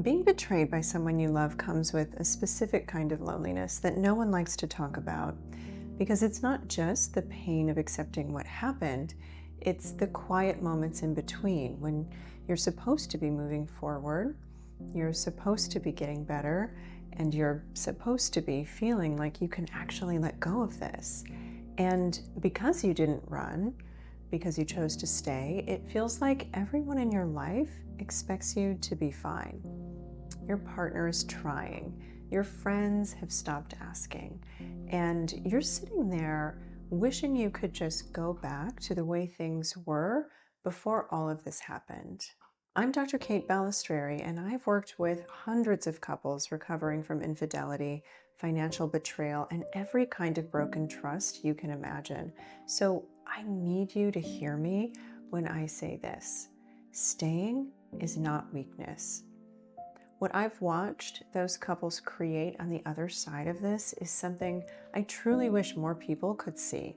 Being betrayed by someone you love comes with a specific kind of loneliness that no one likes to talk about, because it's not just the pain of accepting what happened, it's the quiet moments in between when you're supposed to be moving forward, you're supposed to be getting better, and you're supposed to be feeling like you can actually let go of this. And because you didn't run, because you chose to stay, it feels like everyone in your life expects you to be fine. Your partner is trying, your friends have stopped asking, and you're sitting there wishing you could just go back to the way things were before all of this happened. I'm Dr. Kate Balestrieri, and I've worked with hundreds of couples recovering from infidelity, financial betrayal, and every kind of broken trust you can imagine. So I need you to hear me when I say this. Staying is not weakness. What I've watched those couples create on the other side of this is something I truly wish more people could see.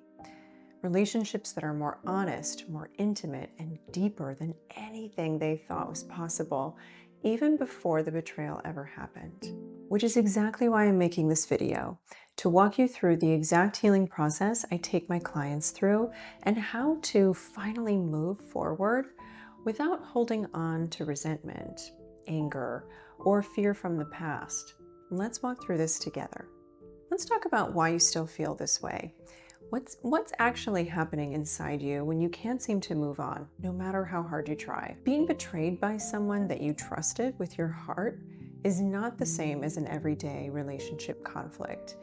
Relationships that are more honest, more intimate, and deeper than anything they thought was possible, even before the betrayal ever happened. Which is exactly why I'm making this video, to walk you through the exact healing process I take my clients through and how to finally move forward without holding on to resentment, anger, or fear from the past. Let's walk through this together. Let's talk about why you still feel this way. What's actually happening inside you when you can't seem to move on, no matter how hard you try? Being betrayed by someone that you trusted with your heart is not the same as an everyday relationship conflict.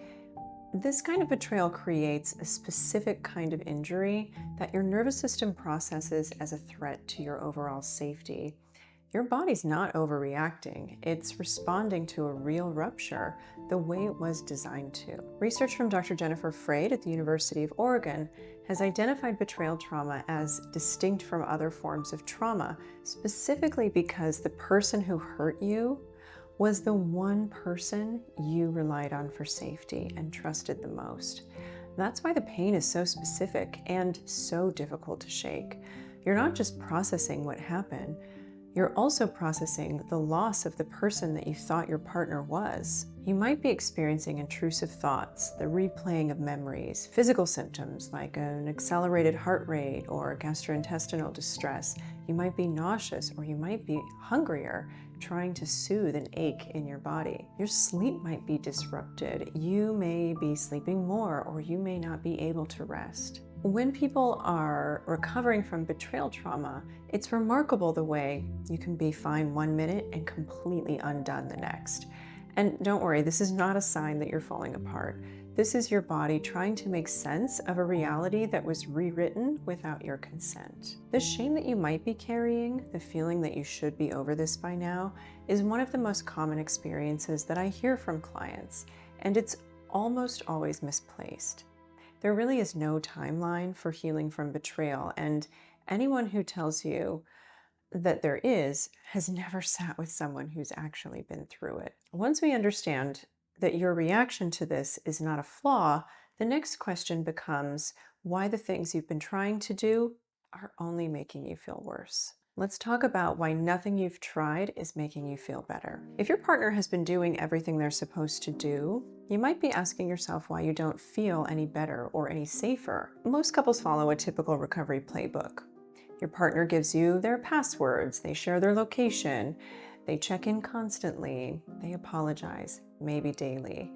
This kind of betrayal creates a specific kind of injury that your nervous system processes as a threat to your overall safety. Your body's not overreacting. It's responding to a real rupture the way it was designed to. Research from Dr. Jennifer Freyd at the University of Oregon has identified betrayal trauma as distinct from other forms of trauma, specifically because the person who hurt you was the one person you relied on for safety and trusted the most. That's why the pain is so specific and so difficult to shake. You're not just processing what happened, you're also processing the loss of the person that you thought your partner was. You might be experiencing intrusive thoughts, the replaying of memories, physical symptoms like an accelerated heart rate or gastrointestinal distress. You might be nauseous, or you might be hungrier, trying to soothe an ache in your body. Your sleep might be disrupted. You may be sleeping more, or you may not be able to rest. When people are recovering from betrayal trauma, it's remarkable the way you can be fine 1 minute and completely undone the next. And don't worry, this is not a sign that you're falling apart. This is your body trying to make sense of a reality that was rewritten without your consent. The shame that you might be carrying, the feeling that you should be over this by now, is one of the most common experiences that I hear from clients, and it's almost always misplaced. There really is no timeline for healing from betrayal, and anyone who tells you that there is has never sat with someone who's actually been through it. Once we understand that your reaction to this is not a flaw, the next question becomes why the things you've been trying to do are only making you feel worse. Let's talk about why nothing you've tried is making you feel better. If your partner has been doing everything they're supposed to do, you might be asking yourself why you don't feel any better or any safer. Most couples follow a typical recovery playbook. Your partner gives you their passwords, they share their location, they check in constantly, they apologize, maybe daily.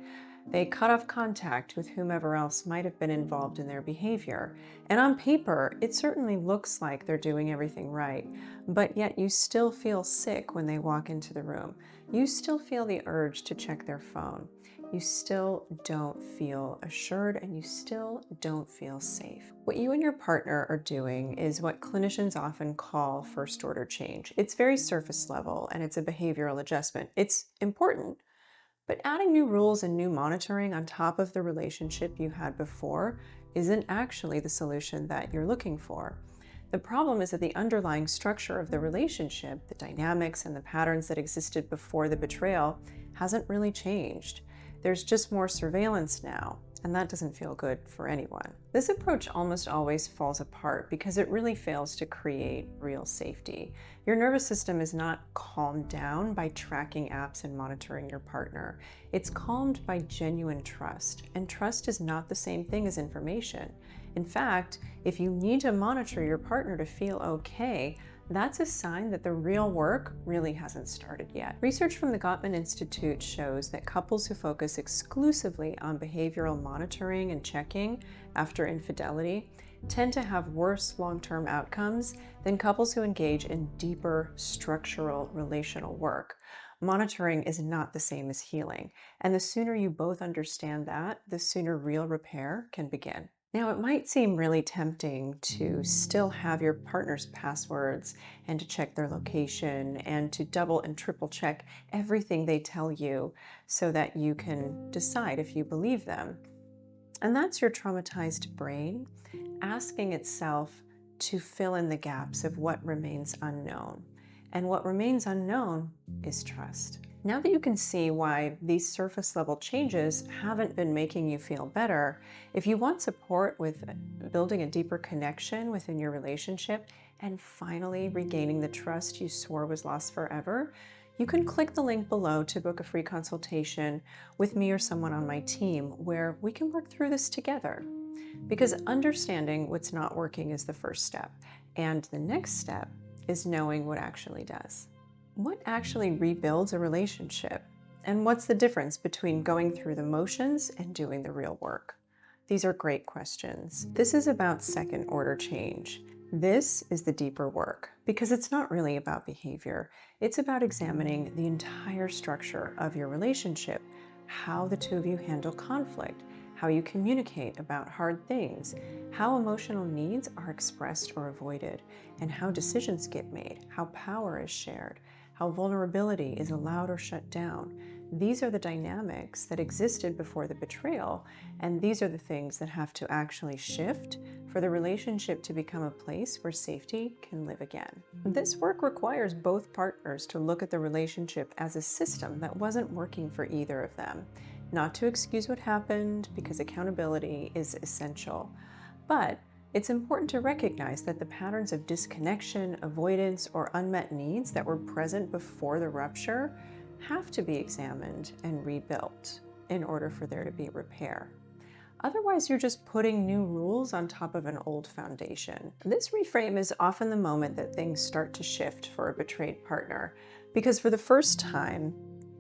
They cut off contact with whomever else might have been involved in their behavior. And on paper, it certainly looks like they're doing everything right, but yet you still feel sick when they walk into the room. You still feel the urge to check their phone. You still don't feel assured, and you still don't feel safe. What you and your partner are doing is what clinicians often call first-order change. It's very surface level, and it's a behavioral adjustment. It's important. But adding new rules and new monitoring on top of the relationship you had before isn't actually the solution that you're looking for. The problem is that the underlying structure of the relationship, the dynamics and the patterns that existed before the betrayal, hasn't really changed. There's just more surveillance now, and that doesn't feel good for anyone. This approach almost always falls apart because it really fails to create real safety. Your nervous system is not calmed down by tracking apps and monitoring your partner. It's calmed by genuine trust, and trust is not the same thing as information. In fact, if you need to monitor your partner to feel okay, that's a sign that the real work really hasn't started yet. Research from the Gottman Institute shows that couples who focus exclusively on behavioral monitoring and checking after infidelity tend to have worse long-term outcomes than couples who engage in deeper structural relational work. Monitoring is not the same as healing, and the sooner you both understand that, the sooner real repair can begin. Now, it might seem really tempting to still have your partner's passwords and to check their location and to double and triple check everything they tell you so that you can decide if you believe them. And that's your traumatized brain asking itself to fill in the gaps of what remains unknown. And what remains unknown is trust. Now that you can see why these surface level changes haven't been making you feel better, if you want support with building a deeper connection within your relationship and finally regaining the trust you swore was lost forever, you can click the link below to book a free consultation with me or someone on my team where we can work through this together. Because understanding what's not working is the first step, and the next step is knowing what actually does. What actually rebuilds a relationship? And what's the difference between going through the motions and doing the real work? These are great questions. This is about second order change. This is the deeper work because it's not really about behavior. It's about examining the entire structure of your relationship, how the two of you handle conflict, how you communicate about hard things, how emotional needs are expressed or avoided, and how decisions get made, how power is shared, how vulnerability is allowed or shut down. These are the dynamics that existed before the betrayal, and these are the things that have to actually shift for the relationship to become a place where safety can live again. This work requires both partners to look at the relationship as a system that wasn't working for either of them. Not to excuse what happened, because accountability is essential, but it's important to recognize that the patterns of disconnection, avoidance, or unmet needs that were present before the rupture have to be examined and rebuilt in order for there to be repair. Otherwise, you're just putting new rules on top of an old foundation. This reframe is often the moment that things start to shift for a betrayed partner, because for the first time,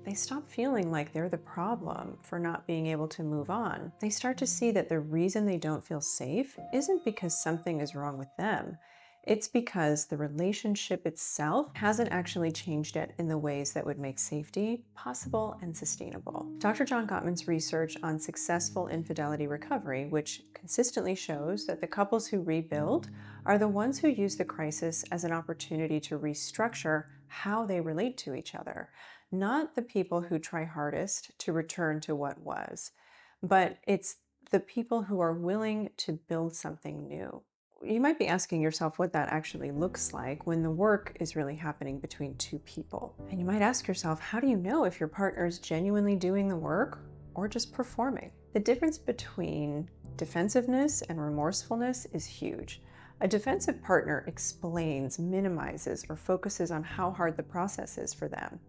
they stop feeling like they're the problem for not being able to move on. They start to see that the reason they don't feel safe isn't because something is wrong with them. It's because the relationship itself hasn't actually changed yet in the ways that would make safety possible and sustainable. Dr. John Gottman's research on successful infidelity recovery, which consistently shows that the couples who rebuild are the ones who use the crisis as an opportunity to restructure how they relate to each other. Not the people who try hardest to return to what was, but it's the people who are willing to build something new. You might be asking yourself what that actually looks like when the work is really happening between two people. And you might ask yourself, how do you know if your partner is genuinely doing the work or just performing? The difference between defensiveness and remorsefulness is huge. A defensive partner explains, minimizes, or focuses on how hard the process is for them.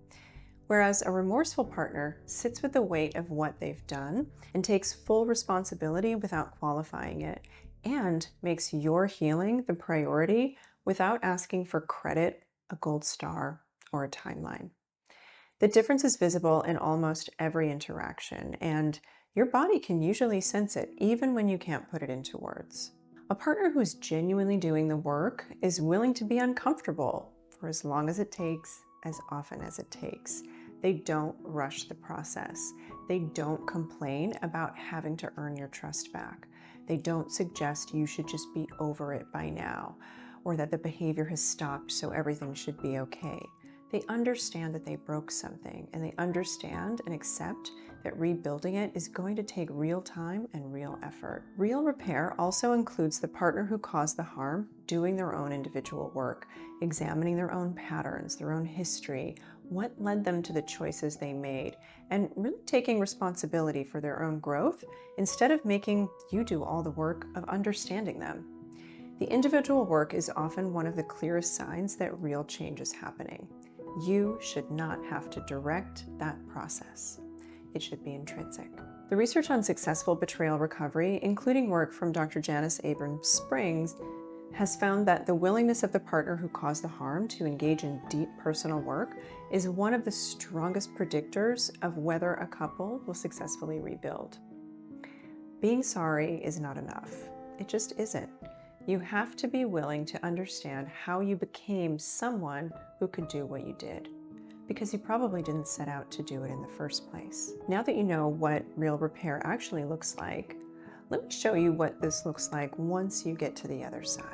Whereas a remorseful partner sits with the weight of what they've done and takes full responsibility without qualifying it, and makes your healing the priority without asking for credit, a gold star, or a timeline. The difference is visible in almost every interaction, and your body can usually sense it even when you can't put it into words. A partner who's genuinely doing the work is willing to be uncomfortable for as long as it takes, as often as it takes. They don't rush the process. They don't complain about having to earn your trust back. They don't suggest you should just be over it by now, or that the behavior has stopped so everything should be okay. They understand that they broke something, and they understand and accept that rebuilding it is going to take real time and real effort. Real repair also includes the partner who caused the harm doing their own individual work, examining their own patterns, their own history, what led them to the choices they made, and really taking responsibility for their own growth instead of making you do all the work of understanding them. The individual work is often one of the clearest signs that real change is happening. You should not have to direct that process. It should be intrinsic. The research on successful betrayal recovery, including work from Dr. Janice Abrams Springs, has found that the willingness of the partner who caused the harm to engage in deep personal work is one of the strongest predictors of whether a couple will successfully rebuild. Being sorry is not enough. It just isn't. You have to be willing to understand how you became someone who could do what you did, because you probably didn't set out to do it in the first place. Now that you know what real repair actually looks like, let me show you what this looks like once you get to the other side.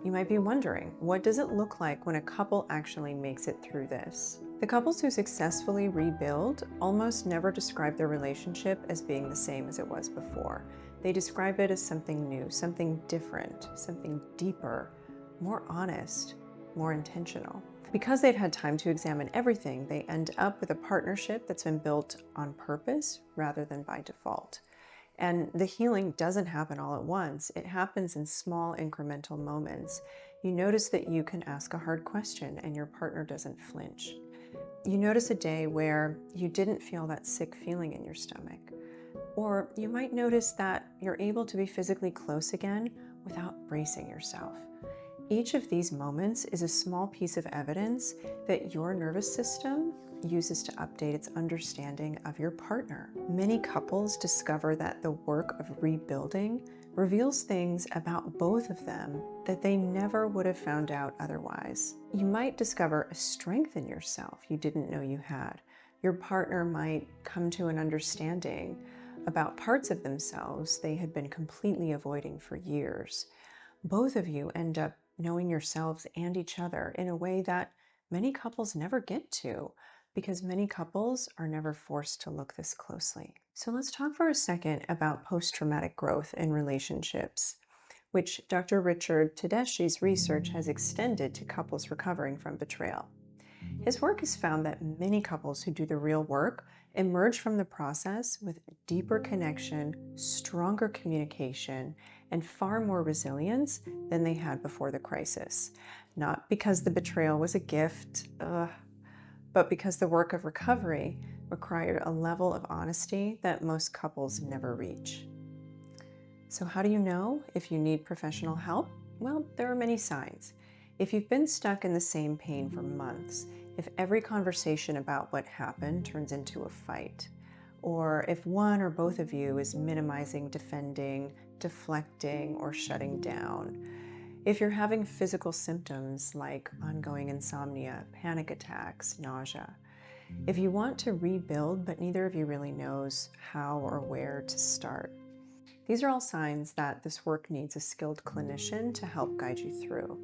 You might be wondering, what does it look like when a couple actually makes it through this? The couples who successfully rebuild almost never describe their relationship as being the same as it was before. They describe it as something new, something different, something deeper, more honest, more intentional. Because they've had time to examine everything, they end up with a partnership that's been built on purpose rather than by default. And the healing doesn't happen all at once. It happens in small incremental moments. You notice that you can ask a hard question and your partner doesn't flinch. You notice a day where you didn't feel that sick feeling in your stomach. Or you might notice that you're able to be physically close again without bracing yourself. Each of these moments is a small piece of evidence that your nervous system uses to update its understanding of your partner. Many couples discover that the work of rebuilding reveals things about both of them that they never would have found out otherwise. You might discover a strength in yourself you didn't know you had. Your partner might come to an understanding about parts of themselves they had been completely avoiding for years. Both of you end up knowing yourselves and each other in a way that many couples never get to, because many couples are never forced to look this closely. So let's talk for a second about post-traumatic growth in relationships, which Dr. Richard Tedeschi's research has extended to couples recovering from betrayal. His work has found that many couples who do the real work emerge from the process with deeper connection, stronger communication, and far more resilience than they had before the crisis. Not because the betrayal was a gift, but because the work of recovery required a level of honesty that most couples never reach. So how do you know if you need professional help? Well, there are many signs. If you've been stuck in the same pain for months, if every conversation about what happened turns into a fight, or if one or both of you is minimizing, defending, deflecting, or shutting down, if you're having physical symptoms like ongoing insomnia, panic attacks, nausea, if you want to rebuild but neither of you really knows how or where to start, these are all signs that this work needs a skilled clinician to help guide you through.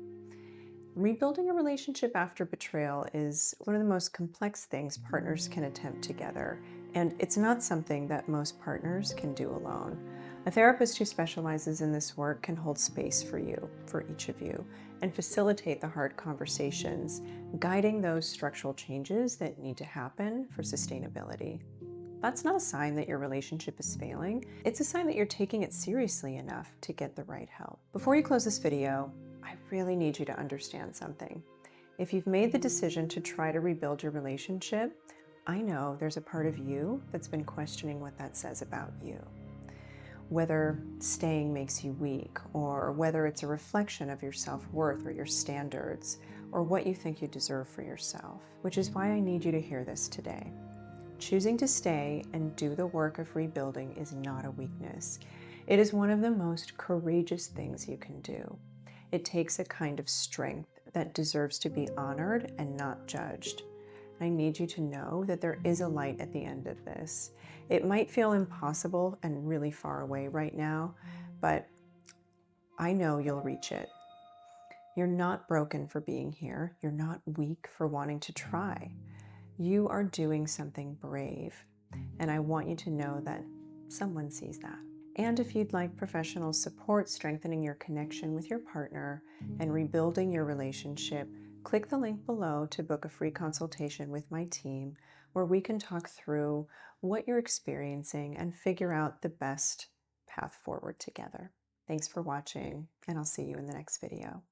Rebuilding a relationship after betrayal is one of the most complex things partners can attempt together, and it's not something that most partners can do alone. A therapist who specializes in this work can hold space for you, for each of you, and facilitate the hard conversations, guiding those structural changes that need to happen for sustainability. That's not a sign that your relationship is failing. It's a sign that you're taking it seriously enough to get the right help. Before you close this video, I really need you to understand something. If you've made the decision to try to rebuild your relationship, I know there's a part of you that's been questioning what that says about you. Whether staying makes you weak, or whether it's a reflection of your self-worth or your standards, or what you think you deserve for yourself, which is why I need you to hear this today. Choosing to stay and do the work of rebuilding is not a weakness. It is one of the most courageous things you can do. It takes a kind of strength that deserves to be honored and not judged. I need you to know that there is a light at the end of this. It might feel impossible and really far away right now, but I know you'll reach it. You're not broken for being here. You're not weak for wanting to try. You are doing something brave, and I want you to know that someone sees that. And if you'd like professional support strengthening your connection with your partner and rebuilding your relationship, Click the link below to book a free consultation with my team where we can talk through what you're experiencing and figure out the best path forward together. Thanks for watching, and I'll see you in the next video.